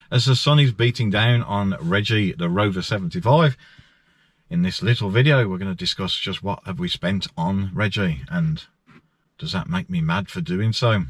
As the sun is beating down on Reggie, the Rover 75, in this little video we're going to discuss just what have we spent on Reggie, and does that make me mad for doing so?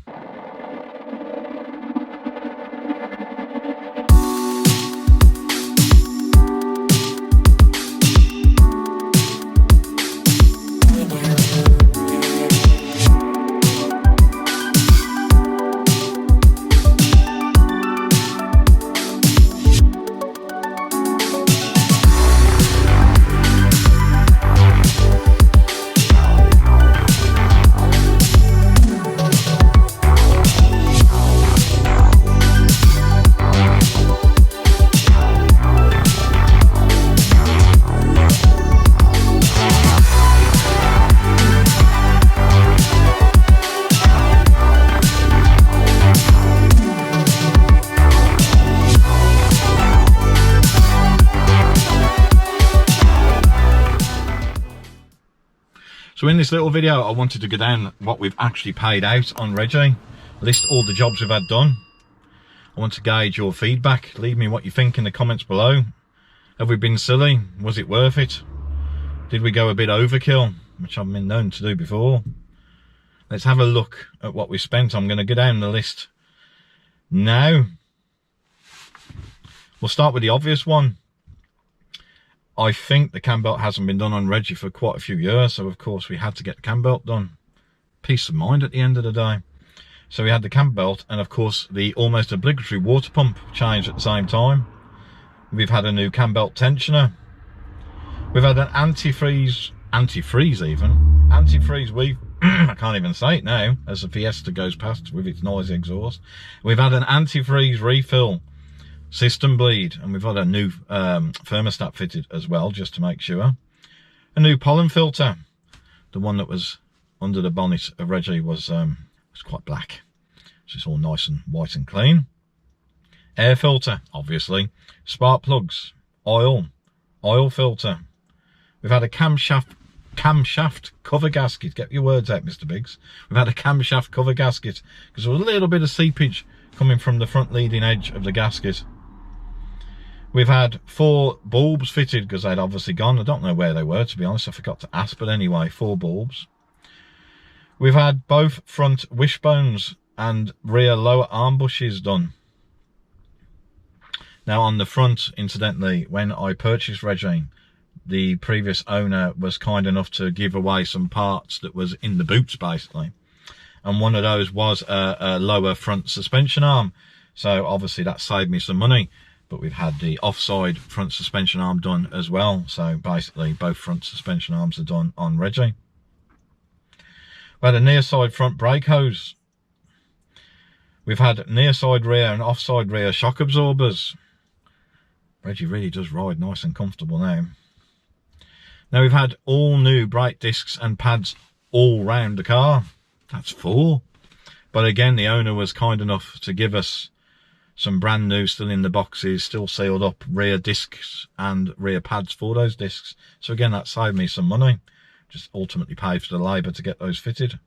So in this little video, I wanted to go down what we've actually paid out on Reggie, list all the jobs we've had done. I want to gauge your feedback. Leave me what you think in the comments below. Have we been silly? Was it worth it? Did we go a bit overkill, which I've been known to do before? Let's have a look at what we spent. I'm going to go down the list now. We'll start with the obvious one. I think the cam belt hasn't been done on Reggie for quite a few years, so of course we had to get the cam belt done. Peace of mind at the end of the day. So we had the cam belt and of course the almost obligatory water pump changed at the same time. We've had a new cam belt tensioner. We've had an antifreeze weave. I can't even say it now as the Fiesta goes past with its noisy exhaust. We've had an antifreeze refill system bleed, and we've got a new thermostat fitted as well, just to make sure. A new pollen filter. The one that was under the bonnet of Reggie was quite black, so it's all nice and white and clean. Air filter, obviously. Spark plugs, oil filter. We've had a camshaft cover gasket. Get your words out, Mr. Biggs. We've had a camshaft cover gasket because there was a little bit of seepage coming from the front leading edge of the gasket. We've had 4 bulbs fitted because they'd obviously gone. I don't know where they were, to be honest. I forgot to ask, but anyway, 4 bulbs. We've had both front wishbones and rear lower arm bushes done. Now on the front, incidentally, when I purchased Reggie, the previous owner was kind enough to give away some parts that was in the boots, basically. And one of those was a lower front suspension arm. So obviously that saved me some money. But we've had the offside front suspension arm done as well. So basically both front suspension arms are done on Reggie. We had a near side front brake hose. We've had near side rear and offside rear shock absorbers. Reggie really does ride nice and comfortable now. Now we've had all new brake discs and pads all round the car. That's 4. But again, the owner was kind enough to give us some brand new, still in the boxes, still sealed up rear discs and rear pads for those discs. So again, that saved me some money. Just ultimately paid for the labour to get those fitted.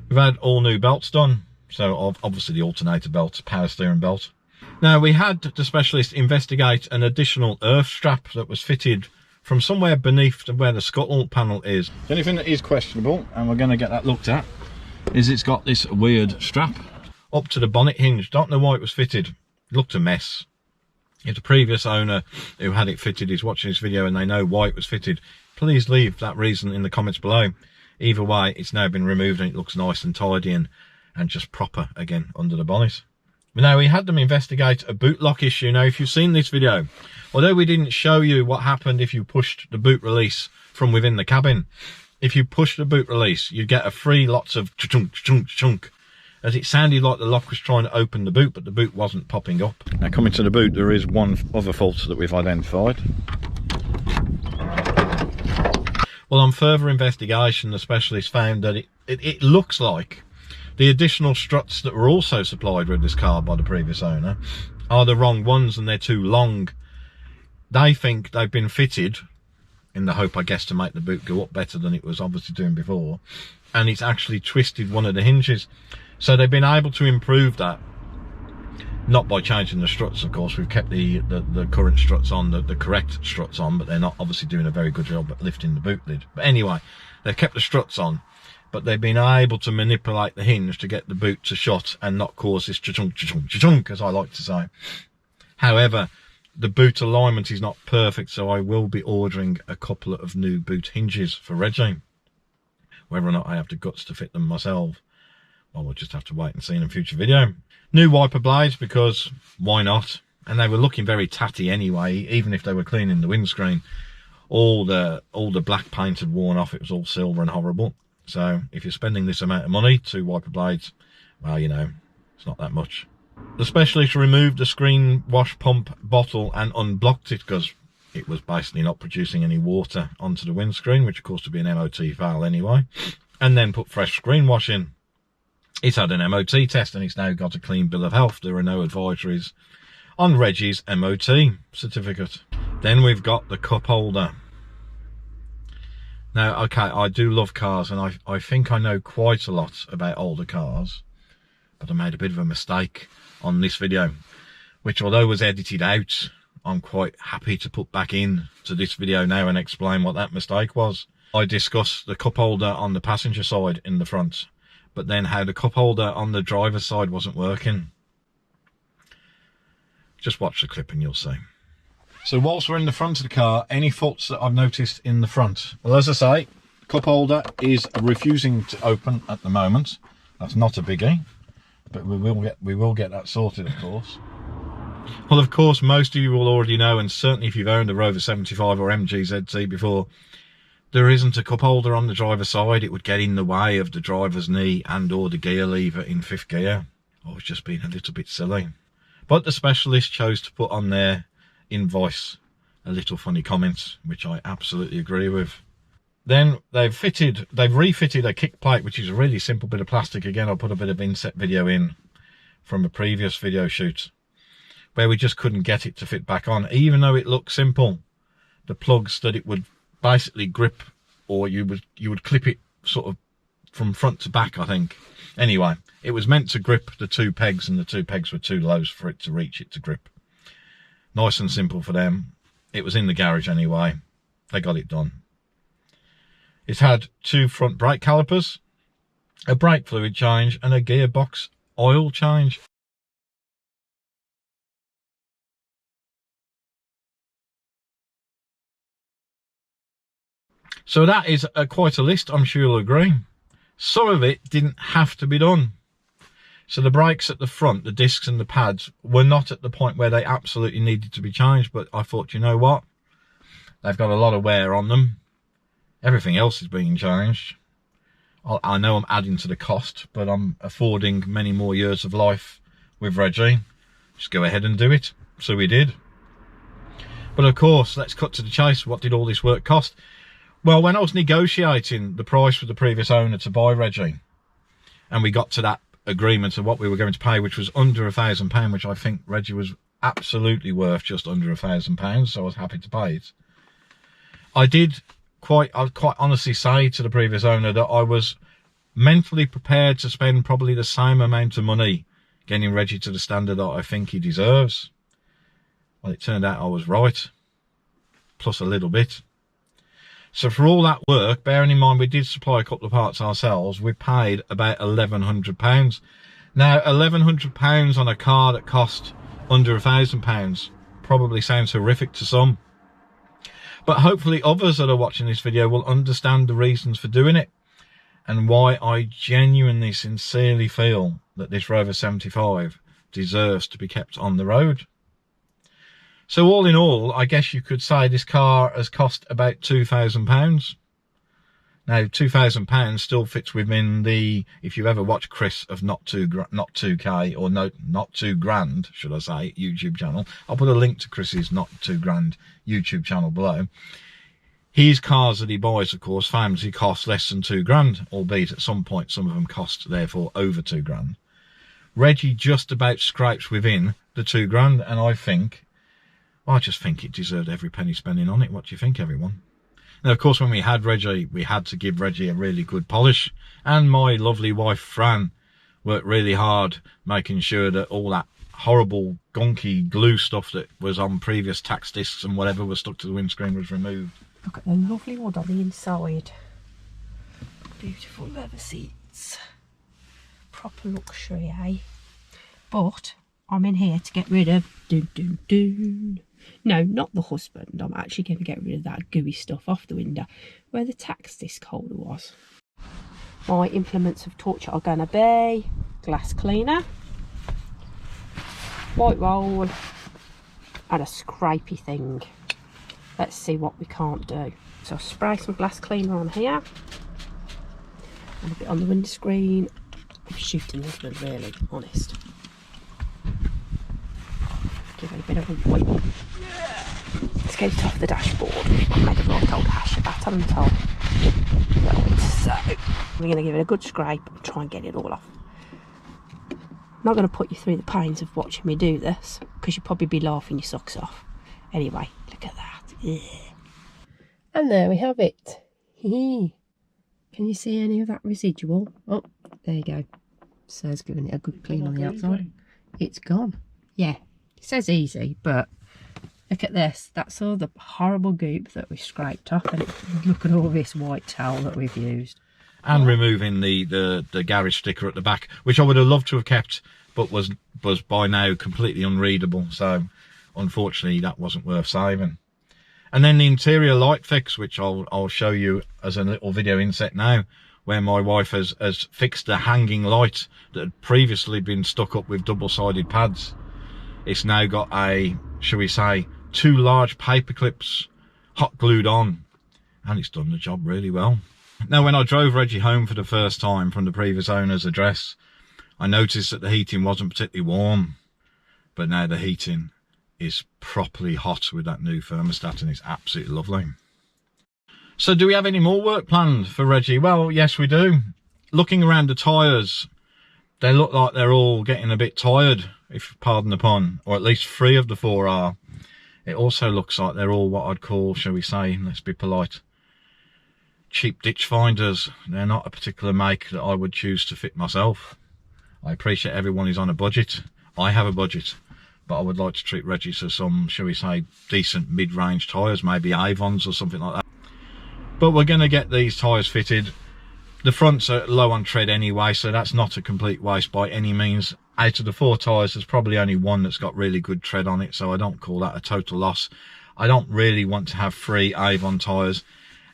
We've had all new belts done. So obviously the alternator belt, power steering belt. Now we had the specialist investigate an additional earth strap that was fitted from somewhere beneath where the scuttle panel is. The only thing that is questionable, and we're going to get that looked at, is it's got this weird strap up to the bonnet hinge. Don't know why it was fitted. It looked a mess. If the previous owner who had it fitted is watching this video and they know why it was fitted, please leave that reason in the comments below. Either way, it's now been removed and it looks nice and tidy and just proper again under the bonnet. But now we had them investigate a boot lock issue. Now if you've seen this video, although we didn't show you what happened if you pushed the boot release from within the cabin, if you push the boot release, you get a free lots of chunk, chunk, chunk, as it sounded like the lock was trying to open the boot, but the boot wasn't popping up. Now coming to the boot, there is one other fault that we've identified. Well, on further investigation, the specialist found that it looks like the additional struts that were also supplied with this car by the previous owner are the wrong ones and they're too long. They think they've been fitted in the hope, I guess, to make the boot go up better than it was obviously doing before, and it's actually twisted one of the hinges. So they've been able to improve that Not by changing the struts, of course. We've kept the current struts on, the correct struts on, but they're not obviously doing a very good job at lifting the boot lid. But anyway, they've kept the struts on, but they've been able to manipulate the hinge to get the boot to shut and not cause this cha-chunk, cha-chunk, cha-chunk, as I like to say. However, the boot alignment is not perfect, so I will be ordering a couple of new boot hinges for Reggie. Whether or not I have the guts to fit them myself, well, we'll just have to wait and see in a future video. New wiper blades, because why not? And they were looking very tatty anyway, even if they were cleaning the windscreen. All the black paint had worn off, it was all silver and horrible. So if you're spending this amount of money, 2 wiper blades, well, you know, it's not that much. The specialist removed the screen wash pump bottle and unblocked it because it was basically not producing any water onto the windscreen, which of course would be an MOT fail anyway, and then put fresh screen wash in. It's had an MOT test and it's now got a clean bill of health. There are no advisories on Reggie's MOT certificate. Then we've got the cup holder. Now, okay, I do love cars, and I think I know quite a lot about older cars, but I made a bit of a mistake on this video, which although was edited out, I'm quite happy to put back in to this video now and explain what that mistake was. I discussed the cup holder on the passenger side in the front, but then how the cup holder on the driver's side wasn't working. Just watch the clip and you'll see. So whilst we're in the front of the car, any faults that I've noticed in the front? Well, as I say, cup holder is refusing to open at the moment. That's not a biggie, but we will get that sorted, of course. Well, of course, most of you will already know, and certainly if you've owned a Rover 75 or MG-ZT before, there isn't a cup holder on the driver's side. It would get in the way of the driver's knee and or the gear lever in 5th gear. I was just being a little bit silly. But the specialist chose to put on their invoice a little funny comment, which I absolutely agree with. Then they've refitted a kick plate, which is a really simple bit of plastic. Again, I'll put a bit of inset video in from a previous video shoot where we just couldn't get it to fit back on, even though it looked simple. The plugs that it would basically grip, or you would clip it sort of from front to back, I think. Anyway, it was meant to grip the 2 pegs, and the 2 pegs were too low for it to reach it to grip. Nice and simple for them. It was in the garage anyway. They got it done. It's had 2 front brake calipers, a brake fluid change, and a gearbox oil change. So that is quite a list, I'm sure you'll agree. Some of it didn't have to be done. So the brakes at the front, the discs and the pads, were not at the point where they absolutely needed to be changed, but I thought, you know what? They've got a lot of wear on them. Everything else is being changed. I know I'm adding to the cost, but I'm affording many more years of life with Reggie. Just go ahead and do it. So we did. But of course, let's cut to the chase. What did all this work cost? Well, when I was negotiating the price with the previous owner to buy Reggie, and we got to that agreement of what we were going to pay, which was under £1,000, which I think Reggie was absolutely worth just under £1,000, so I was happy to pay it. I'd quite honestly say to the previous owner that I was mentally prepared to spend probably the same amount of money getting Reggie to the standard that I think he deserves. Well, it turned out I was right, plus a little bit. So for all that work, bearing in mind we did supply a couple of parts ourselves, we paid about £1,100. Now, £1,100 on a car that cost under £1,000 probably sounds horrific to some. But hopefully others that are watching this video will understand the reasons for doing it and why I genuinely, sincerely feel that this Rover 75 deserves to be kept on the road. So all in all, I guess you could say this car has cost about £2,000. Now, £2,000 still fits within the, if you ever watch Chris of not 2K, or no, not 2 grand, should I say, YouTube channel. I'll put a link to Chris's Not 2 Grand YouTube channel below. His cars that he buys, of course, famously cost less than 2 grand, albeit at some point some of them cost, therefore, over 2 grand. Reggie just about scrapes within the 2 grand, and I just think it deserved every penny spending on it. What do you think, everyone? Now, of course, when we had Reggie, we had to give Reggie a really good polish. And my lovely wife, Fran, worked really hard making sure that all that horrible gunky glue stuff that was on previous tax discs and whatever was stuck to the windscreen was removed. Look at the lovely wood on the inside. Beautiful leather seats. Proper luxury, eh? But I'm in here to get rid of... No, not the husband. I'm actually going to get rid of that gooey stuff off the window where the tax disc holder was. My implements of torture are going to be glass cleaner, white roll, and a scrapey thing. Let's see what we can't do. So I'll spray some glass cleaner on here and a bit on the windscreen. I'm shooting the husband, really, honest. Give it a bit of a wipe. Let's get it off the dashboard. I made a right old hash of that, haven't I? Right, so we're going to give it a good scrape and try and get it all off. I'm not going to put you through the pains of watching me do this because you'll probably be laughing your socks off. Anyway, look at that. Yeah. And there we have it. Can you see any of that residual? Oh, there you go. So it's giving it a good clean on the outside. It's gone. Yeah, it says easy, but look at this. That's all the horrible goop that we scraped off, and look at all this white towel that we've used. And removing the garage sticker at the back, which I would have loved to have kept, but was by now completely unreadable. So unfortunately that wasn't worth saving. And then the interior light fix, which I'll show you as a little video inset now, where my wife has fixed the hanging light that had previously been stuck up with double-sided pads. It's now got a, shall we say, 2 large paper clips hot glued on, and it's done the job really well. Now, when I drove Reggie home for the first time from the previous owner's address, I noticed that the heating wasn't particularly warm, but now the heating is properly hot with that new thermostat, and it's absolutely lovely. So do we have any more work planned for Reggie? Well, yes, we do. Looking around the tyres, they look like they're all getting a bit tired, if you pardon the pun, or at least 3 of the 4 are. It also looks like they're all what I'd call, shall we say, let's be polite, cheap ditch finders. They're not a particular make that I would choose to fit myself. I appreciate everyone is on a budget. I have a budget, but I would like to treat Reggie to some, shall we say, decent mid-range tyres, maybe Avons or something like that. But we're going to get these tyres fitted. The fronts are low on tread anyway, so that's not a complete waste by any means. Out of the 4 tyres, there's probably only 1 that's got really good tread on it, so I don't call that a total loss. I don't really want to have 3 Avon tyres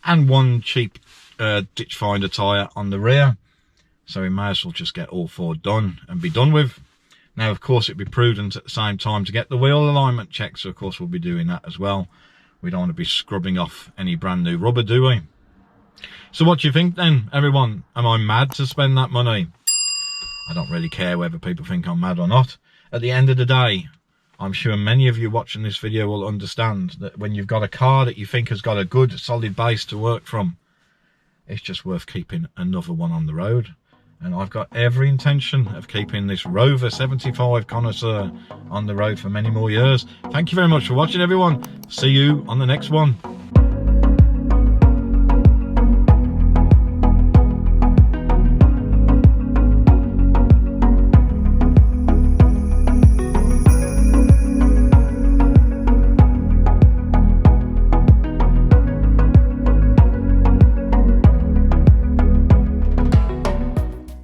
and 1 cheap ditch finder tyre on the rear, so we may as well just get all 4 done and be done with. Now, of course, it'd be prudent at the same time to get the wheel alignment checked, so of course we'll be doing that as well. We don't want to be scrubbing off any brand new rubber, do we? So what do you think then, everyone? Am I mad to spend that money? I don't really care whether people think I'm mad or not. At the end of the day, I'm sure many of you watching this video will understand that when you've got a car that you think has got a good solid base to work from, it's just worth keeping another one on the road. And I've got every intention of keeping this Rover 75 Connoisseur on the road for many more years. Thank you very much for watching, everyone. See you on the next one.